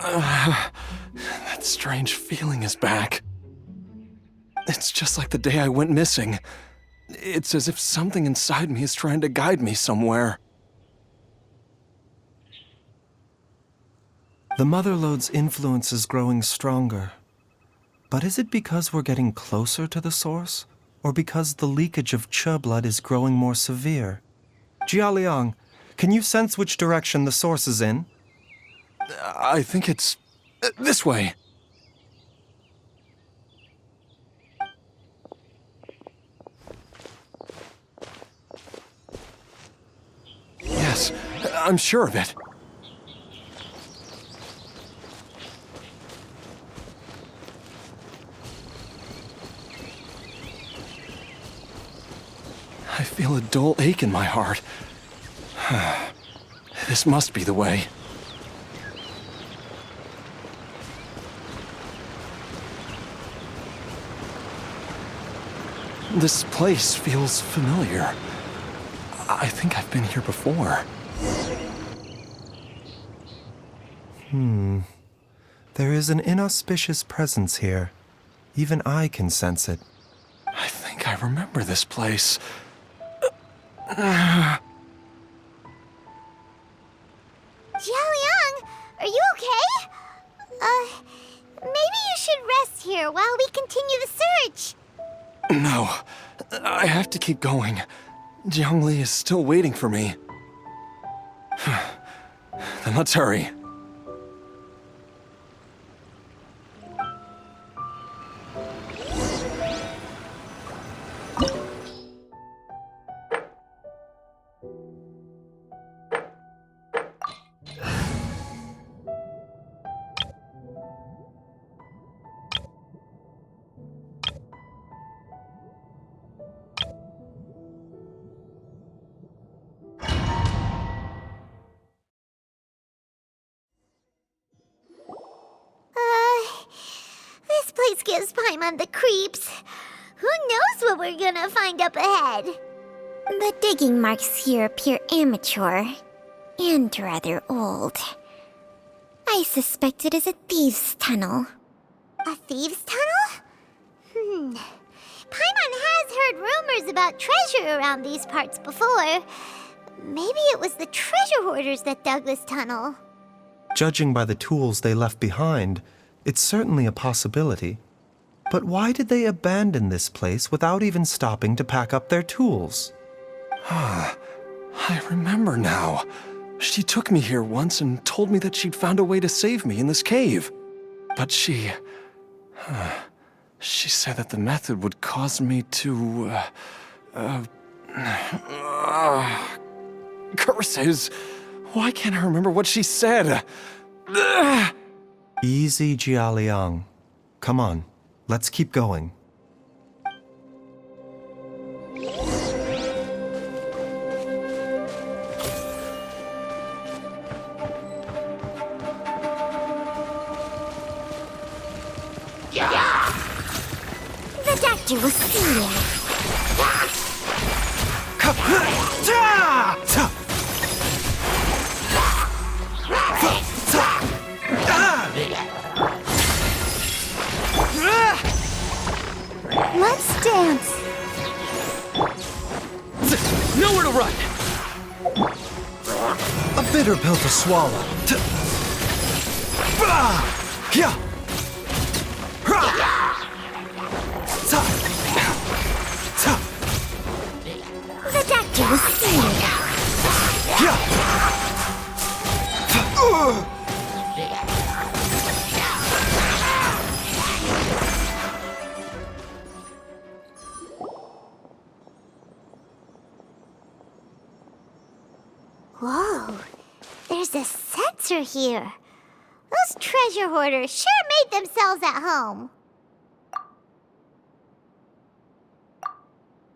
That strange feeling is back. It's just like the day I went missing. It's as if something inside me is trying to guide me somewhere. The Mother Lode's influence is growing stronger. But is it because we're getting closer to the source? Or because the leakage of Che blood is growing more severe? Jialiang, can you sense which direction the source is in? I think it's this way. Yes, I'm sure of it. I feel a dull ache in my heart. This must be the way. This place feels familiar. I think I've been here before. There is an inauspicious presence here. Even I can sense it. I think I remember this place. Jialiang, are you okay? Maybe you should rest here while we continue the search. No, I have to keep going. Jiangli is still waiting for me. Then let's hurry. This place gives Paimon the creeps. Who knows what we're gonna find up ahead? The digging marks here appear amateur and rather old. I suspect it is a thieves' tunnel. A thieves' tunnel? Paimon has heard rumors about treasure around these parts before. Maybe it was the treasure hoarders that dug this tunnel. Judging by the tools they left behind, it's certainly a possibility. But why did they abandon this place without even stopping to pack up their tools? I remember now. She took me here once and told me that she'd found a way to save me in this cave. But she said that the method would cause me to, curses! Why can't I remember what she said? Easy, Jialiang. Come on, let's keep going. The doctor will see you. Let's dance. Nowhere to run! A bitter pill to swallow. The doctor will see you. Whoa, there's a sensor here. Those treasure hoarders sure made themselves at home.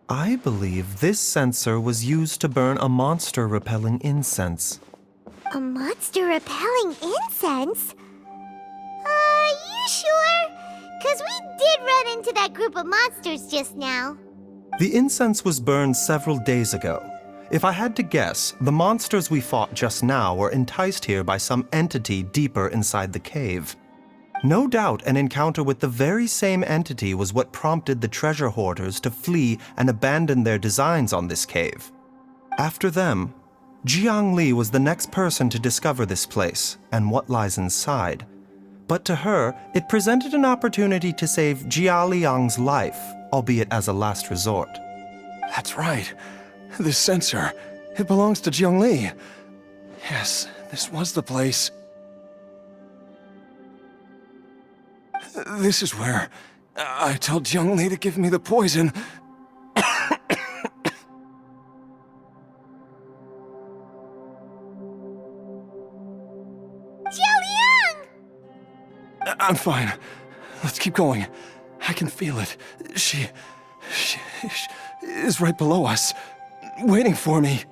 I believe this sensor was used to burn a monster-repelling incense. A monster repelling incense? You sure? 'Cause we did run into that group of monsters just now. The incense was burned several days ago. If I had to guess, the monsters we fought just now were enticed here by some entity deeper inside the cave. No doubt an encounter with the very same entity was what prompted the treasure hoarders to flee and abandon their designs on this cave. After them, Jiang Li was the next person to discover this place and what lies inside. But to her, it presented an opportunity to save Jia Liang's life, albeit as a last resort. That's right. This sensor, it belongs to Jiang Li. Yes, this was the place. This is where I told Jiang Li to give me the poison. Jiao I'm fine. Let's keep going. I can feel it. She is right below us, waiting for me.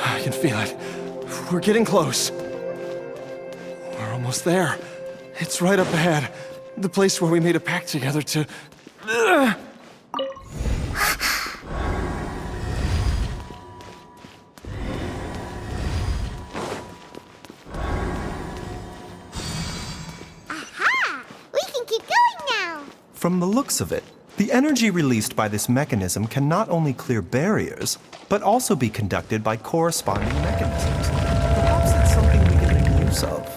I can feel it. We're getting close. We're almost there. It's right up ahead. The place where we made a pact together to... Aha! We can keep going now! From the looks of it, the energy released by this mechanism can not only clear barriers, but also be conducted by corresponding mechanisms. Perhaps it's something we can make use of.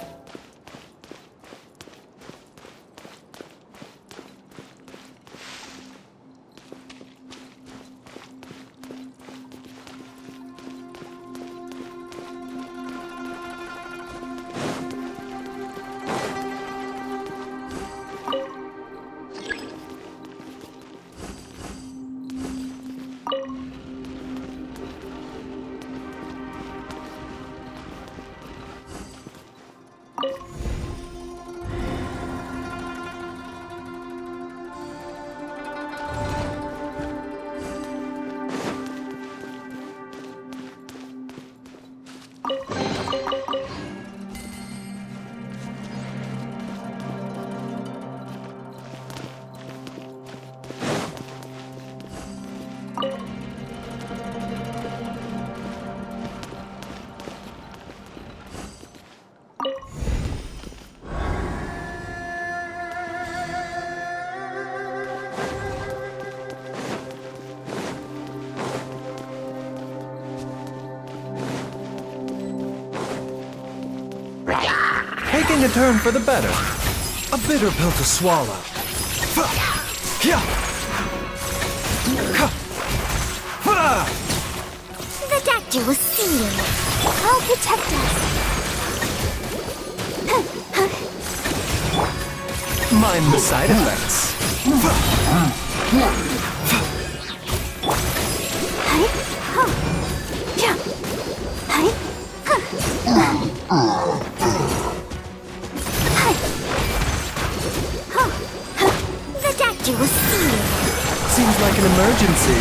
Taking a turn for the better. A bitter pill to swallow. The doctor will see you. I'll protect us. Mind the side effects. The doctor will see you. Seems like an emergency.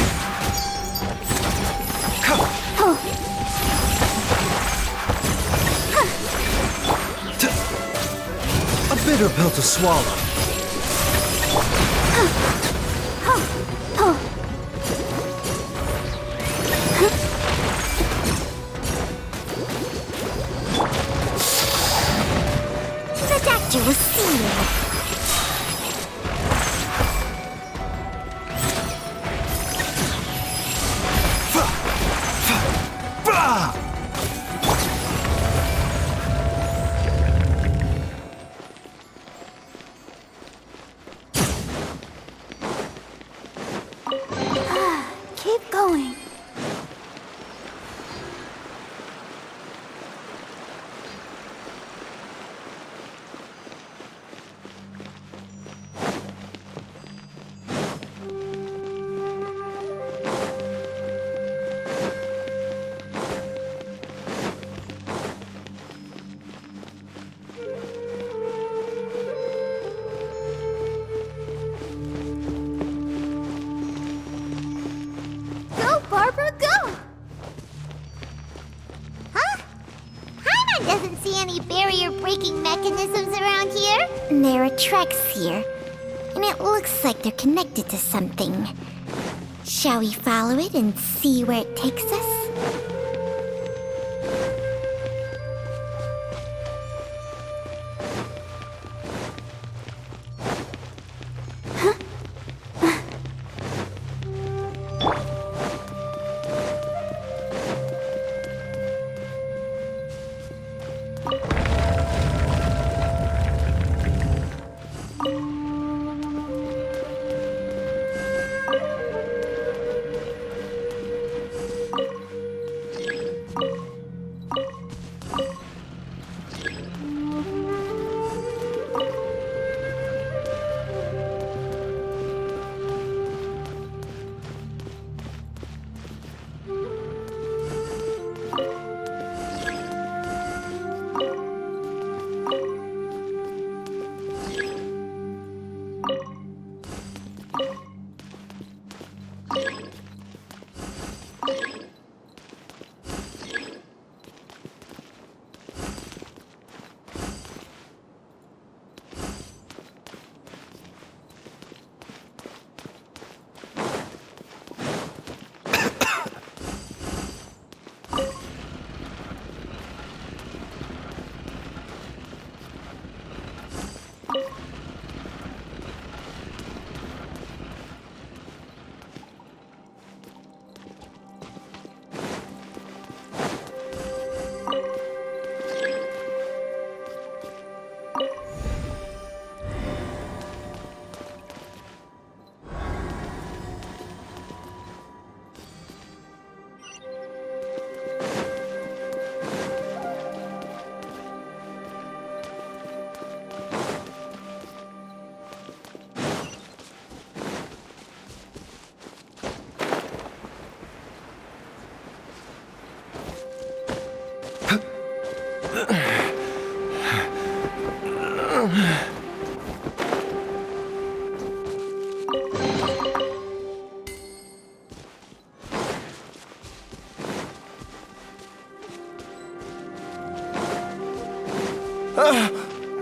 A bitter pill to swallow. The doctor will see you. Keep going. see any barrier-breaking mechanisms around here? There are tracks here, and it looks like they're connected to something. Shall we follow it and see where it takes us?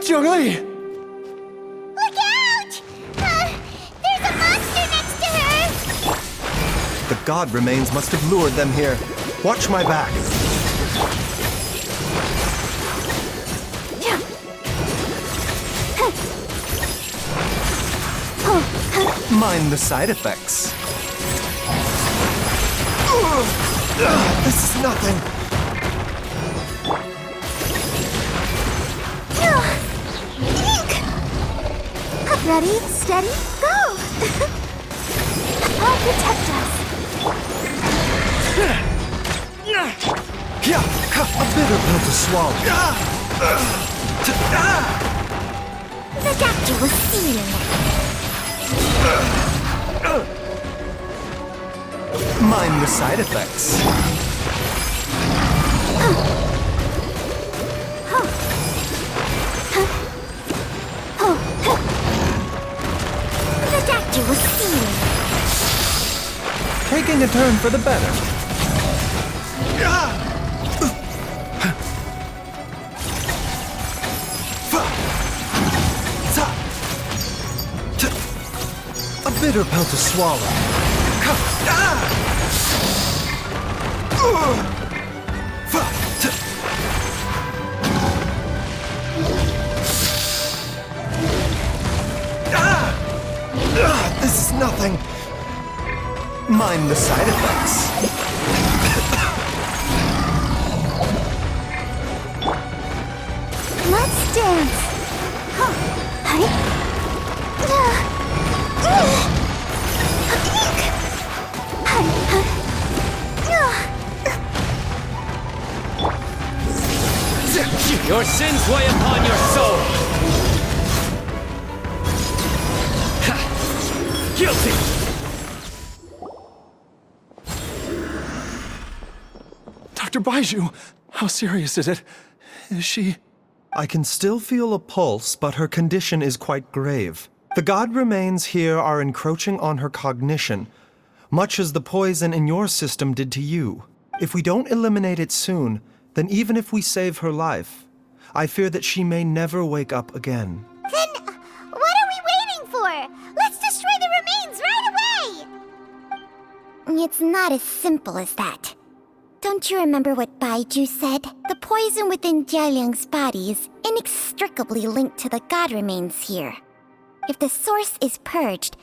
Zhongli! Look out! There's a monster next to her! The god remains must have lured them here. Watch my back. Mind the side effects. This is nothing. Ready, steady, go! I'll protect us. A bitter pill to swallow. The doctor will see you. Mind the side effects. The doctor will see you. Taking a turn for the better. A bitter pill to swallow. This is nothing. Mind the side effects. Let's dance. Your sins weigh upon your soul. Guilty. Dr. Baizhu, how serious is it? Is she... I can still feel a pulse, but her condition is quite grave. The god remains here are encroaching on her cognition, much as the poison in your system did to you. If we don't eliminate it soon, then even if we save her life, I fear that she may never wake up again. Then, what are we waiting for? Let's destroy the remains right away! It's not as simple as that. Don't you remember what Baizhu said? The poison within Jialiang's body is inextricably linked to the god remains here. If the source is purged,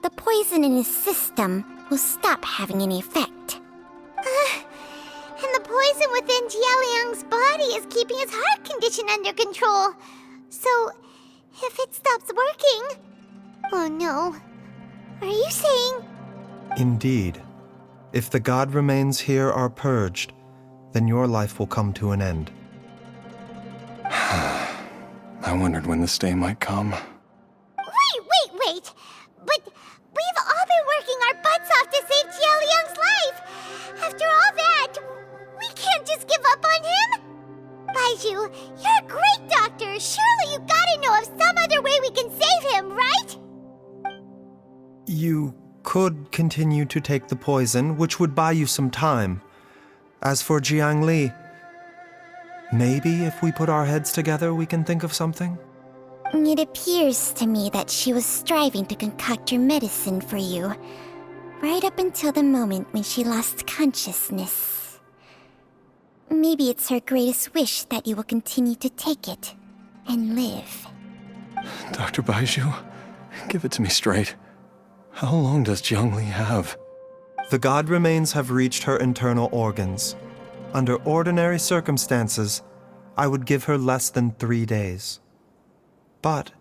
the poison in his system will stop having any effect. And the poison within Jialiang's body is keeping his heart condition under control. So, if it stops working... Oh no. Are you saying... Indeed. If the god remains here are purged, then your life will come to an end. I wondered when this day might come. Wait! But we've all been working our butts off to save Jialiang's life! After all that, we can't just give up on him! Baizhu, you're a great doctor! Surely you gotta know of some other way we can save him, right? You could continue to take the poison, which would buy you some time. As for Jiang Li, maybe if we put our heads together, we can think of something? It appears to me that she was striving to concoct your medicine for you, right up until the moment when she lost consciousness. Maybe it's her greatest wish that you will continue to take it and live. Dr. Baizhu, give it to me straight. How long does Jiang Li have? The god remains have reached her internal organs. Under ordinary circumstances, I would give her less than 3 days. But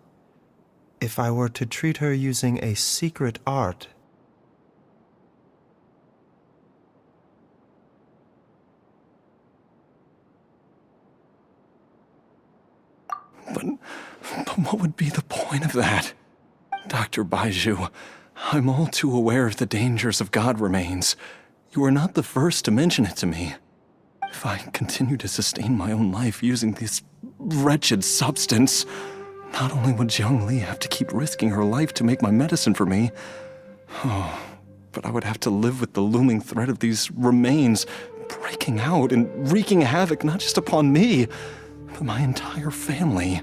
if I were to treat her using a secret art... But what would be the point of that? Dr. Baizhu, I'm all too aware of the dangers of god remains. You are not the first to mention it to me. If I continue to sustain my own life using this wretched substance, not only would Jiang Li have to keep risking her life to make my medicine for me, but I would have to live with the looming threat of these remains breaking out and wreaking havoc not just upon me, but my entire family.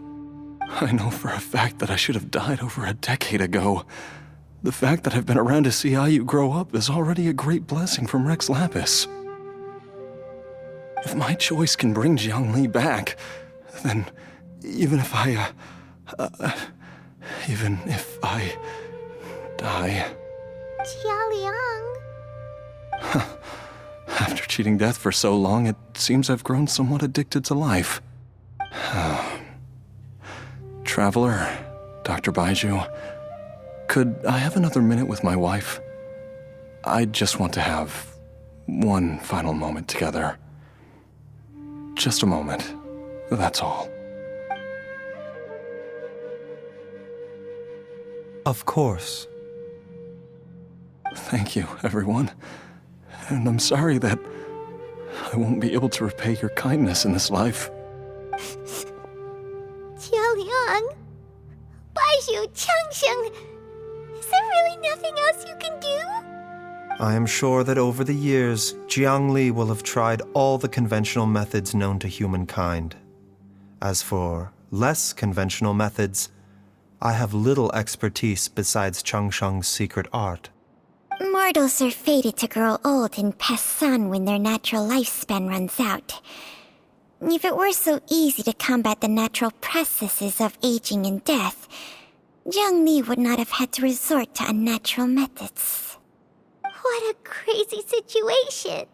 I know for a fact that I should have died over a decade ago. The fact that I've been around to see how you grow up is already a great blessing from Rex Lapis. If my choice can bring Jiang Li back, then even if I die... Jialiang... After cheating death for so long, it seems I've grown somewhat addicted to life. Traveler, Dr. Baizhu, could I have another minute with my wife? I just want to have one final moment together. Just a moment, that's all. Of course. Thank you, everyone. And I'm sorry that I won't be able to repay your kindness in this life. Jialiang... Baizhu, Changsheng... Is there really nothing else you can do? I am sure that over the years, Jiang Li will have tried all the conventional methods known to humankind. As for less conventional methods, I have little expertise besides Changsheng's secret art. Mortals are fated to grow old and pass on when their natural lifespan runs out. If it were so easy to combat the natural processes of aging and death, Jiang Li would not have had to resort to unnatural methods. What a crazy situation!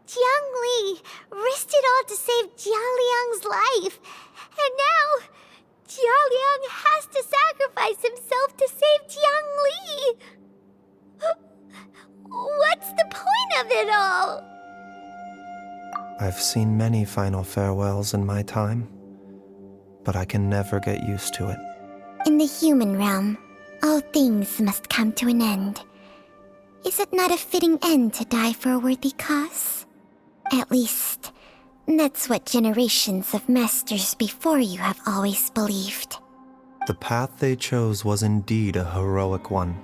Jiang Li risked it all to save Jialiang's life, and now Jialiang has to sacrifice himself to save Jiang Li! What's the point of it all? I've seen many final farewells in my time, but I can never get used to it. In the human realm, all things must come to an end. Is it not a fitting end to die for a worthy cause? At least, that's what generations of masters before you have always believed. The path they chose was indeed a heroic one.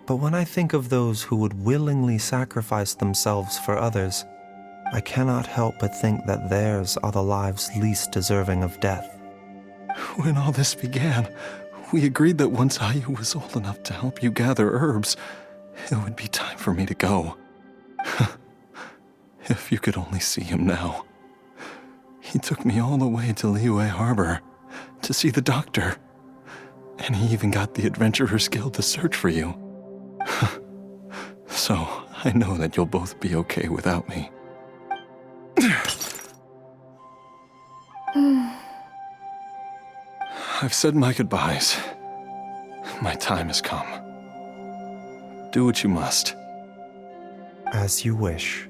But when I think of those who would willingly sacrifice themselves for others, I cannot help but think that theirs are the lives least deserving of death. When all this began, we agreed that once Ayu was old enough to help you gather herbs, it would be time for me to go. If you could only see him now. He took me all the way to Liyue Harbor to see the doctor. And he even got the Adventurers Guild to search for you. So, I know that you'll both be okay without me. I've said my goodbyes. My time has come. Do what you must. As you wish.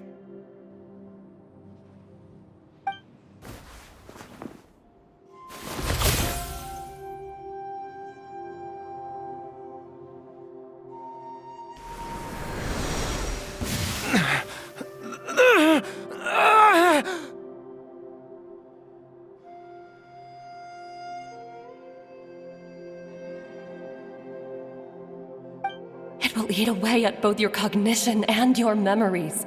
It will eat away at both your cognition and your memories.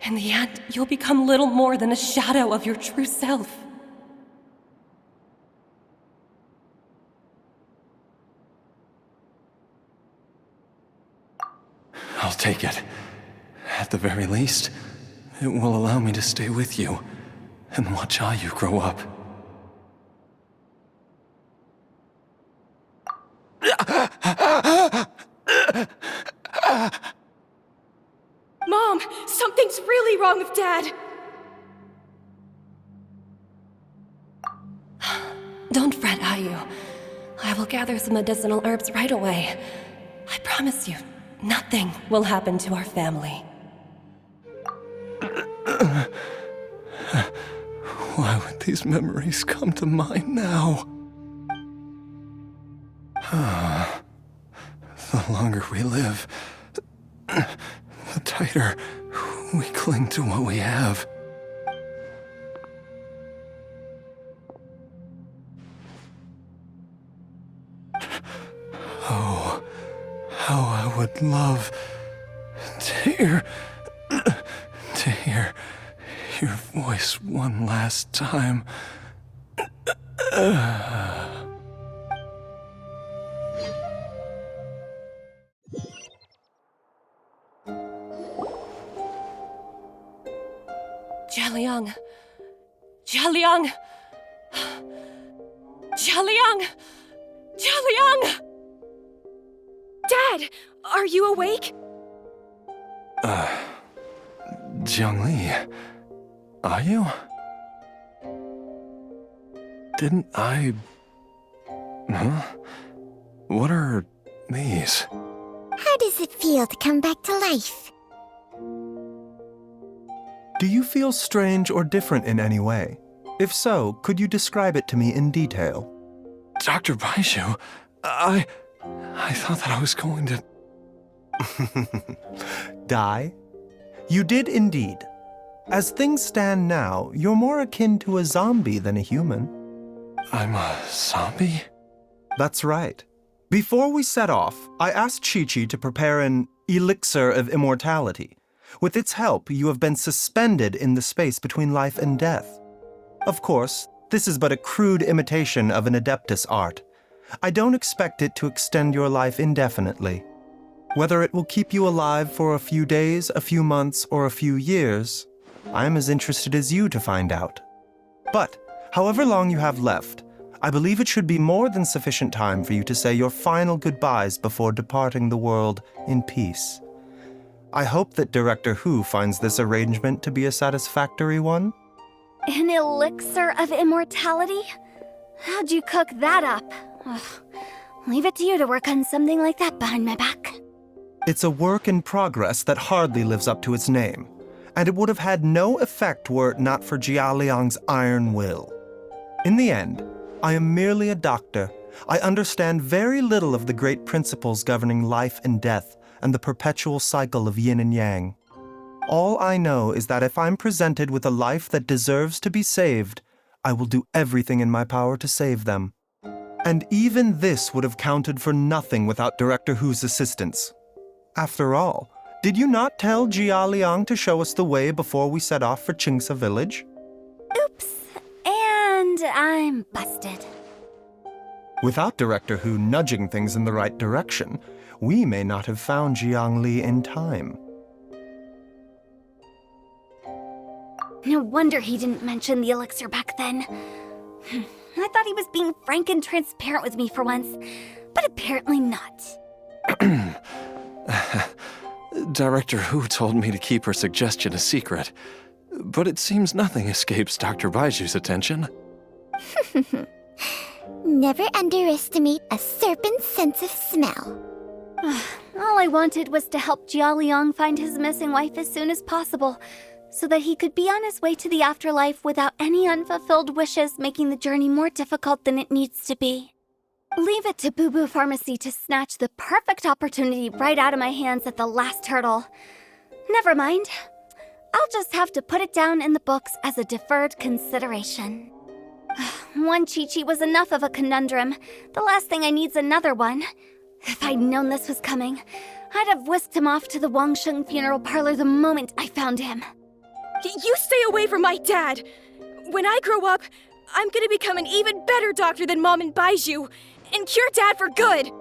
In the end, you'll become little more than a shadow of your true self. I'll take it. At the very least, it will allow me to stay with you and watch Ayu grow up. Mom, something's really wrong with Dad! Don't fret, Ayu. I will gather some medicinal herbs right away. I promise you, nothing will happen to our family. Why would these memories come to mind now? The longer we live, the tighter we cling to what we have. Oh, how I would love to hear your voice one last time. Jialiang! Jialiang! Jialiang! Jialiang! Dad, are you awake? Jiangli, are you? Didn't I... Huh? What are these? How does it feel to come back to life? Do you feel strange or different in any way? If so, could you describe it to me in detail? Dr. Baizhu, I thought that I was going to... Die? You did indeed. As things stand now, you're more akin to a zombie than a human. I'm a zombie? That's right. Before we set off, I asked Chi-Chi to prepare an elixir of immortality. With its help, you have been suspended in the space between life and death. Of course, this is but a crude imitation of an Adeptus art. I don't expect it to extend your life indefinitely. Whether it will keep you alive for a few days, a few months, or a few years, I'm as interested as you to find out. But, however long you have left, I believe it should be more than sufficient time for you to say your final goodbyes before departing the world in peace. I hope that Director Hu finds this arrangement to be a satisfactory one. An elixir of immortality? How'd you cook that up? Ugh. Leave it to you to work on something like that behind my back. It's a work in progress that hardly lives up to its name, and it would have had no effect were it not for Jialiang's iron will. In the end, I am merely a doctor. I understand very little of the great principles governing life and death and the perpetual cycle of yin and yang. All I know is that if I'm presented with a life that deserves to be saved, I will do everything in my power to save them. And even this would have counted for nothing without Director Hu's assistance. After all, Did you not tell Jia Liang to show us the way before we set off for Qingsa village? Oops. And I'm busted. Without Director Hu nudging things in the right direction, we may not have found Jiangli in time. No wonder he didn't mention the elixir back then. I thought he was being frank and transparent with me for once, but apparently not. Director Hu told me to keep her suggestion a secret, but it seems nothing escapes Dr. Baiju's attention. Never underestimate a serpent's sense of smell. All I wanted was to help Jia Liang find his missing wife as soon as possible, so that he could be on his way to the afterlife without any unfulfilled wishes making the journey more difficult than it needs to be. Leave it to Boo Boo Pharmacy to snatch the perfect opportunity right out of my hands at the last hurdle. Never mind. I'll just have to put it down in the books as a deferred consideration. One Chi-Chi was enough of a conundrum. The last thing I need's another one. If I'd known this was coming, I'd have whisked him off to the Wangsheng funeral parlor the moment I found him. You stay away from my dad! When I grow up, I'm gonna become an even better doctor than Mom and Baizhu, and cure Dad for good!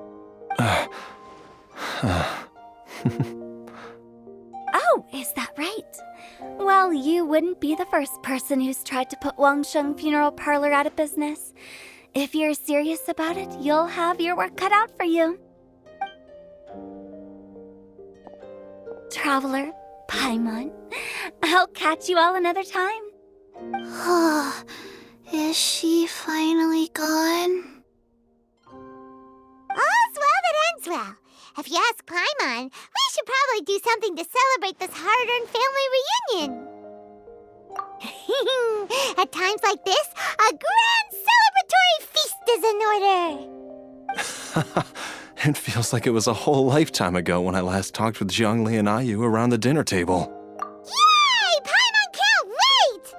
Oh, is that right? Well, you wouldn't be the first person who's tried to put Wangsheng Funeral Parlor out of business. If you're serious about it, you'll have your work cut out for you. Traveler, Paimon, I'll catch you all another time. Is she finally gone? All's well that ends well. If you ask Paimon, we should probably do something to celebrate this hard-earned family reunion. At times like this, a grand celebratory feast is in order. It feels like it was a whole lifetime ago when I last talked with Zhongli and Ayu around the dinner table. Yay! Paimon can't wait!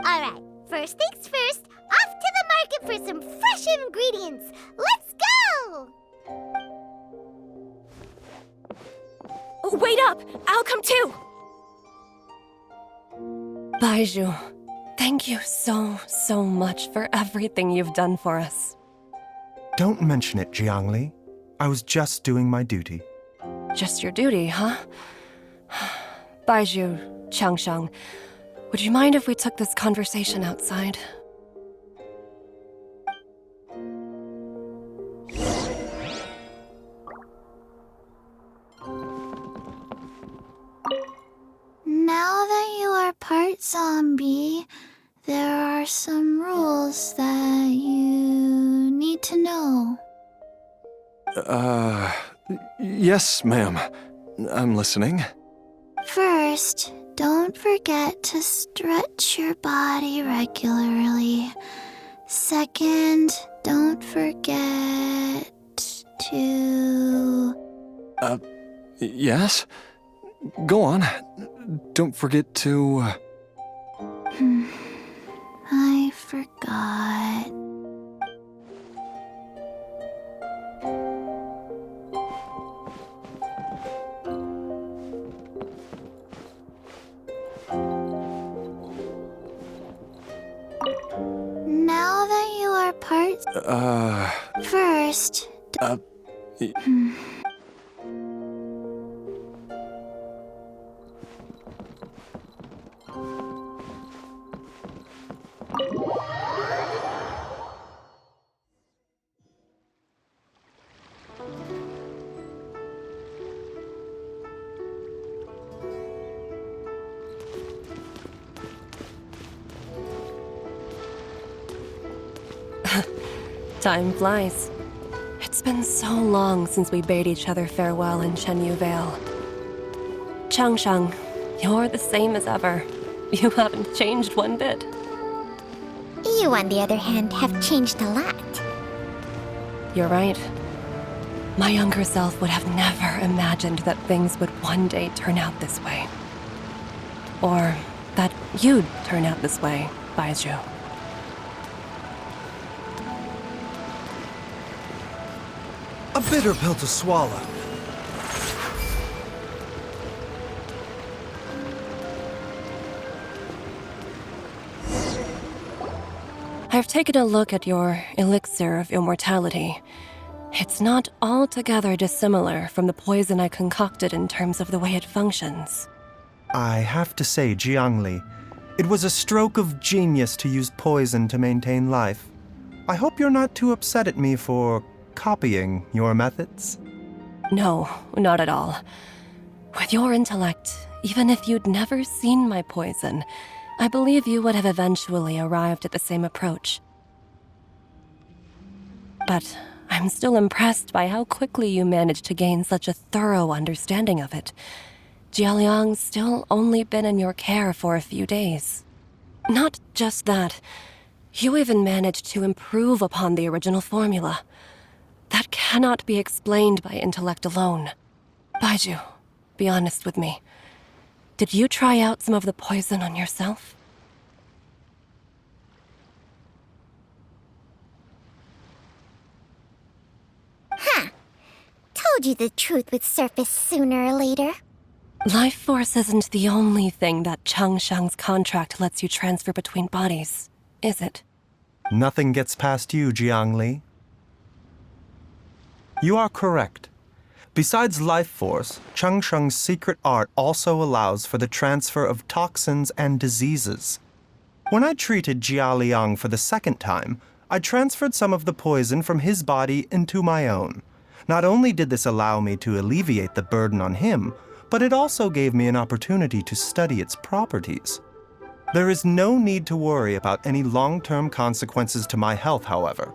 Alright, first things first, off to the market for some fresh ingredients. Let's go! Wait up! I'll come too! Baizhu, thank you so much for everything you've done for us. Don't mention it, Jiangli. I was just doing my duty. Just your duty, huh? Baizhu, Changshang, would you mind if we took this conversation outside? Now that you are part zombie, there are some rules that you need to know. Yes, ma'am. I'm listening. First, don't forget to stretch your body regularly. Second, don't forget to... Yes? Go on. Don't forget to... I forgot. Now that you are part... First... Time flies. It's been so long since we bade each other farewell in Chenyu Vale. Changshang, you're the same as ever. You haven't changed one bit. You, on the other hand, have changed a lot. You're right. My younger self would have never imagined that things would one day turn out this way. Or that you'd turn out this way, Baizhu. A bitter pill to swallow. I've taken a look at your elixir of immortality. It's not altogether dissimilar from the poison I concocted in terms of the way it functions. I have to say, Jiangli, it was a stroke of genius to use poison to maintain life. I hope you're not too upset at me for copying your methods. No, not at all. With your intellect, even if you'd never seen my poison, I believe you would have eventually arrived at the same approach. But I'm still impressed by how quickly you managed to gain such a thorough understanding of it. Jialiang's still only been in your care for a few days. Not just that, you even managed to improve upon the original formula. That cannot be explained by intellect alone. Baizhu, be honest with me. Did you try out some of the poison on yourself? Told you the truth would surface sooner or later. Life force isn't the only thing that Changshang's contract lets you transfer between bodies, is it? Nothing gets past you, Jiangli. You are correct. Besides life force, Changsheng's secret art also allows for the transfer of toxins and diseases. When I treated Jia Liang for the second time, I transferred some of the poison from his body into my own. Not only did this allow me to alleviate the burden on him, but it also gave me an opportunity to study its properties. There is no need to worry about any long-term consequences to my health, however.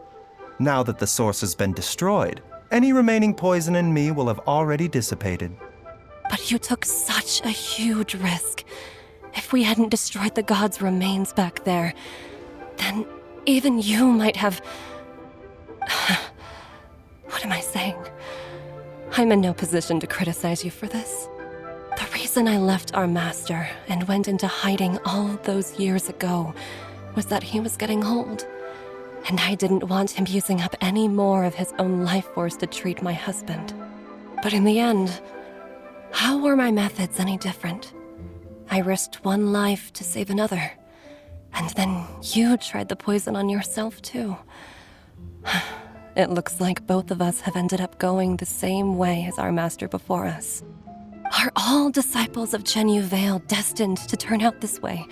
Now that the source has been destroyed, any remaining poison in me will have already dissipated. But you took such a huge risk. If we hadn't destroyed the god's remains back there, then even you might have... What am I saying? I'm in no position to criticize you for this. The reason I left our master and went into hiding all those years ago was that he was getting old, and I didn't want him using up any more of his own life force to treat my husband. But in the end, how were my methods any different? I risked one life to save another, and then you tried the poison on yourself too. It looks like both of us have ended up going the same way as our master before us. Are all disciples of Chenyu Vale destined to turn out this way?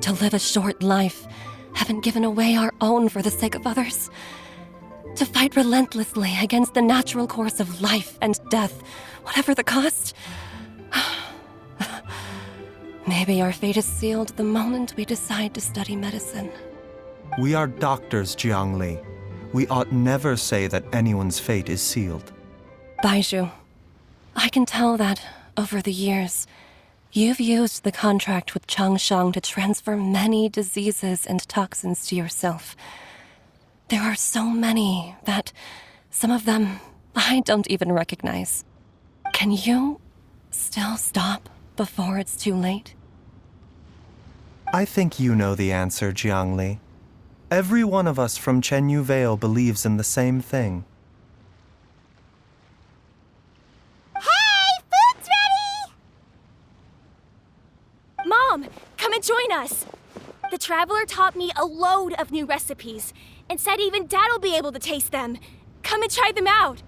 To live a short life, having given away our own for the sake of others? To fight relentlessly against the natural course of life and death, whatever the cost? Maybe our fate is sealed the moment we decide to study medicine. We are doctors, Jiangli. We ought never say that anyone's fate is sealed. Baizhu, I can tell that, over the years, you've used the contract with Changshang to transfer many diseases and toxins to yourself. There are so many that some of them I don't even recognize. Can you still stop before it's too late? I think you know the answer, Jiangli. Every one of us from Chenyu Vale believes in the same thing. Hey, food's ready! Mom, come and join us! The Traveler taught me a load of new recipes and said even Dad'll be able to taste them. Come and try them out!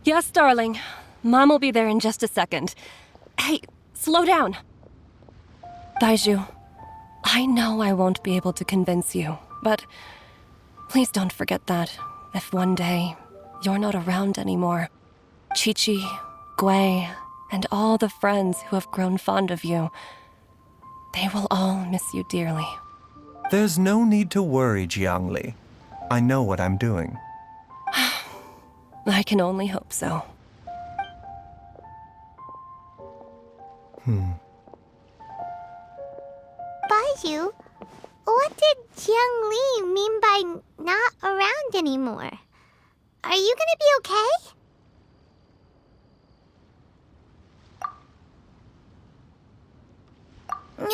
Yes, darling. Mom will be there in just a second. Hey, slow down. Baizhu, I know I won't be able to convince you, but please don't forget that if one day you're not around anymore, Chi-Chi, Gui, and all the friends who have grown fond of you, they will all miss you dearly. There's no need to worry, Jiangli. I know what I'm doing. I can only hope so. Baizhu, what did Jiang Li mean by not around anymore? Are you gonna be okay?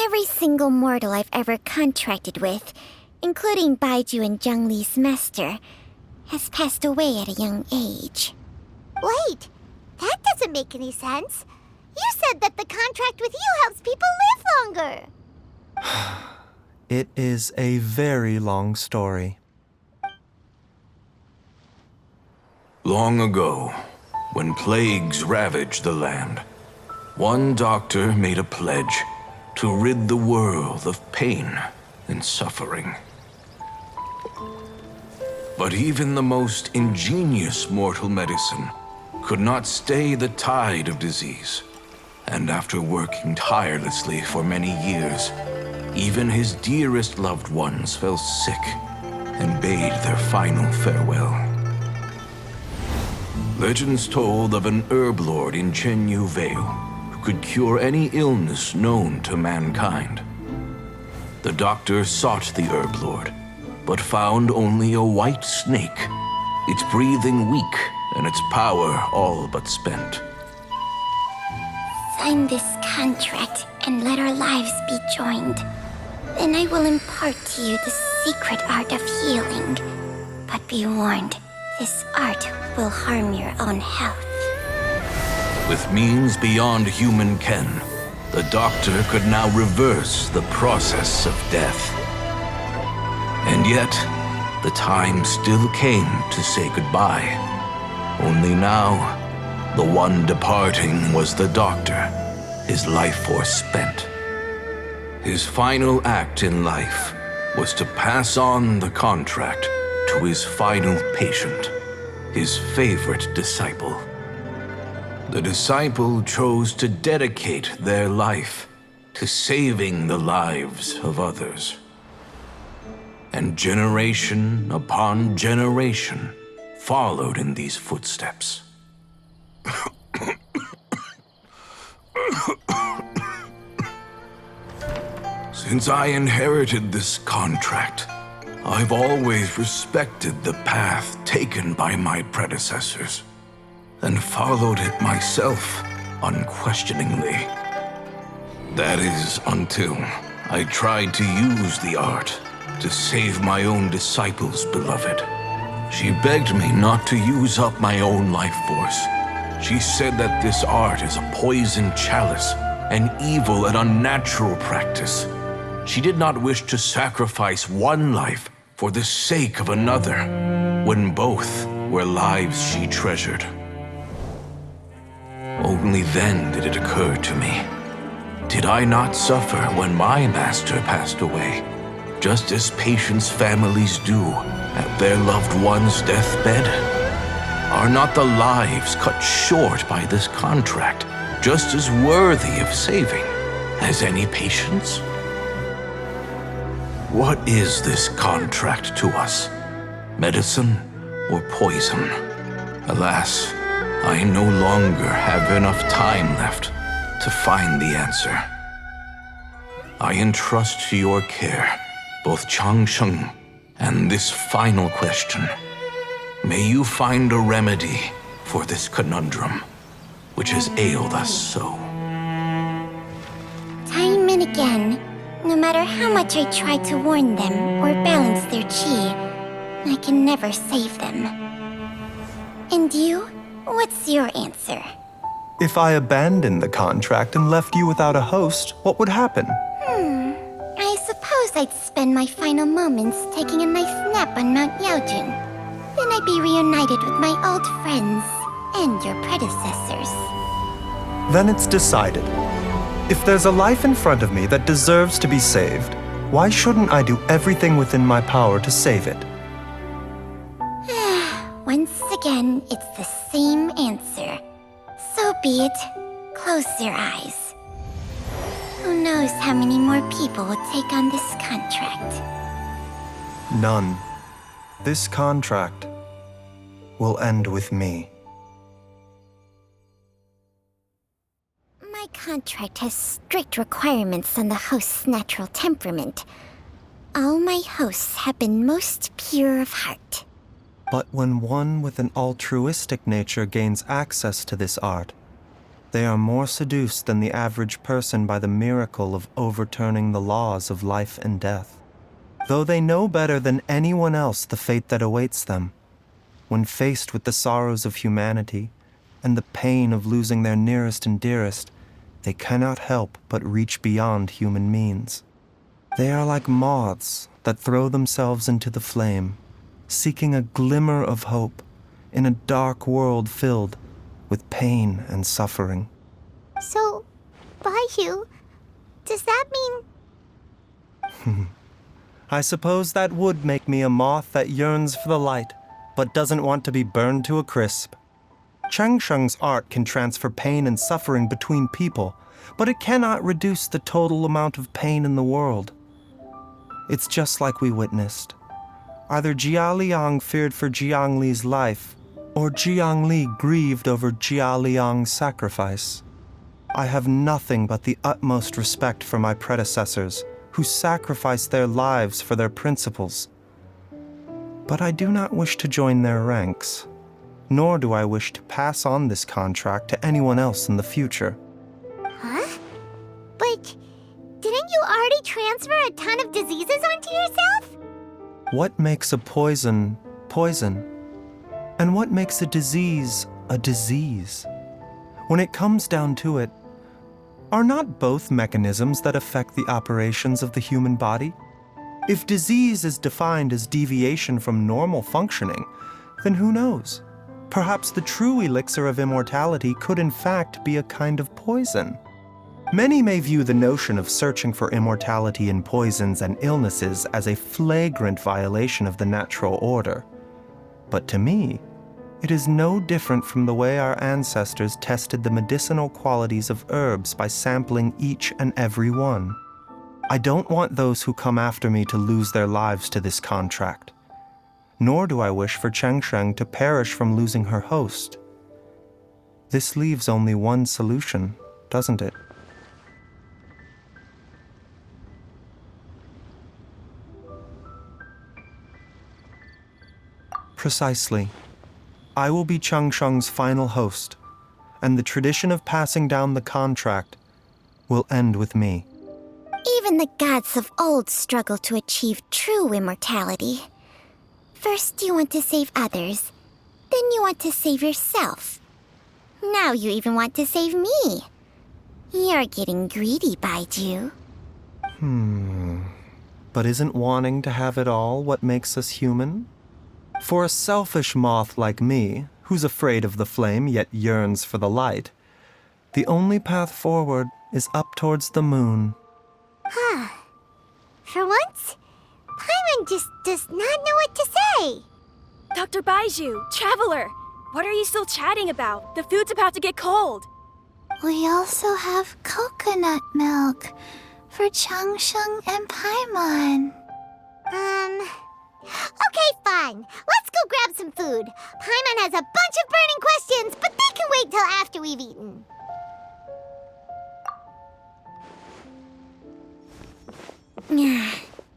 Every single mortal I've ever contracted with, including Baizhu and Jiang Li's master, has passed away at a young age. Wait, that doesn't make any sense. You said that the contract with you helps people live longer. It is a very long story. Long ago, when plagues ravaged the land, one doctor made a pledge to rid the world of pain and suffering. But even the most ingenious mortal medicine could not stay the tide of disease. And after working tirelessly for many years, even his dearest loved ones fell sick and bade their final farewell. Legends told of an herb lord in Chenyu Vale who could cure any illness known to mankind. The doctor sought the herb lord, but found only a white snake, its breathing weak and its power all but spent. Sign this contract and let our lives be joined. Then I will impart to you the secret art of healing. But be warned, this art will harm your own health. With means beyond human ken, the doctor could now reverse the process of death. And yet, the time still came to say goodbye. Only now, the one departing was the doctor, his life force spent. His final act in life was to pass on the contract to his final patient, his favorite disciple. The disciple chose to dedicate their life to saving the lives of others. And generation upon generation followed in these footsteps. Since I inherited this contract, I've always respected the path taken by my predecessors and followed it myself unquestioningly. That is until I tried to use the art to save my own disciple's beloved. She begged me not to use up my own life force. She said that this art is a poisoned chalice, an evil and unnatural practice. She did not wish to sacrifice one life for the sake of another, when both were lives she treasured. Only then did it occur to me. Did I not suffer when my master passed away, just as patients' families do at their loved one's deathbed? Are not the lives cut short by this contract just as worthy of saving as any patients? What is this contract to us? Medicine or poison? Alas, I no longer have enough time left to find the answer. I entrust to your care both Changsheng and this final question. May you find a remedy for this conundrum, which has ailed us so. Time and again, no matter how much I try to warn them or balance their chi, I can never save them. And you? What's your answer? If I abandoned the contract and left you without a host, what would happen? I suppose I'd spend my final moments taking a nice nap on Mount Yaojun. Then I'd be reunited with my old friends and your predecessors. Then it's decided. If there's a life in front of me that deserves to be saved, why shouldn't I do everything within my power to save it? Once again, it's the same answer. So be it. Close your eyes. Who knows how many more people will take on this contract? None. This contract will end with me. My contract has strict requirements on the host's natural temperament. All my hosts have been most pure of heart. But when one with an altruistic nature gains access to this art, they are more seduced than the average person by the miracle of overturning the laws of life and death. Though they know better than anyone else the fate that awaits them, when faced with the sorrows of humanity and the pain of losing their nearest and dearest, they cannot help but reach beyond human means. They are like moths that throw themselves into the flame, seeking a glimmer of hope in a dark world filled with pain and suffering. So, Baizhu, does that mean... I suppose that would make me a moth that yearns for the light, but doesn't want to be burned to a crisp. Changsheng's art can transfer pain and suffering between people, but it cannot reduce the total amount of pain in the world. It's just like we witnessed. Either Jia Liang feared for Jiang Li's life, or Jiang Li grieved over Jia Liang's sacrifice. I have nothing but the utmost respect for my predecessors, who sacrificed their lives for their principles. But I do not wish to join their ranks, nor do I wish to pass on this contract to anyone else in the future. Huh? But didn't you already transfer a ton of diseases onto yourself? What makes a poison poison? And what makes a disease a disease? When it comes down to it, are not both mechanisms that affect the operations of the human body? If disease is defined as deviation from normal functioning, then who knows? Perhaps the true elixir of immortality could in fact be a kind of poison. Many may view the notion of searching for immortality in poisons and illnesses as a flagrant violation of the natural order. But to me, it is no different from the way our ancestors tested the medicinal qualities of herbs by sampling each and every one. I don't want those who come after me to lose their lives to this contract. Nor do I wish for Changsheng to perish from losing her host. This leaves only one solution, doesn't it? Precisely. I will be Changsheng's final host, and the tradition of passing down the contract will end with me. Even the gods of old struggle to achieve true immortality. First you want to save others, then you want to save yourself. Now you even want to save me. You're getting greedy, Baizhu. But isn't wanting to have it all what makes us human? For a selfish moth like me, who's afraid of the flame yet yearns for the light, the only path forward is up towards the moon. For once, Paimon just does not know what to say. Dr. Baizhu, Traveler, what are you still chatting about? The food's about to get cold. We also have coconut milk for Changsheng and Paimon. Okay, fine. Let's go grab some food. Paimon has a bunch of burning questions, but they can wait till after we've eaten.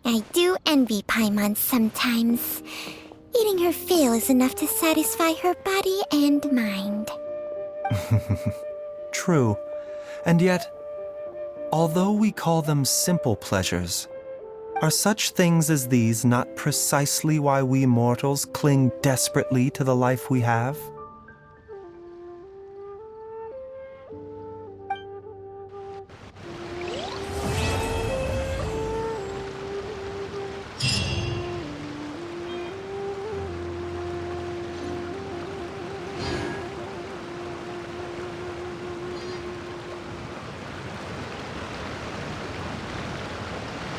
I do envy Paimon sometimes. Eating her fill is enough to satisfy her body and mind. True. And yet, although we call them simple pleasures, are such things as these not precisely why we mortals cling desperately to the life we have?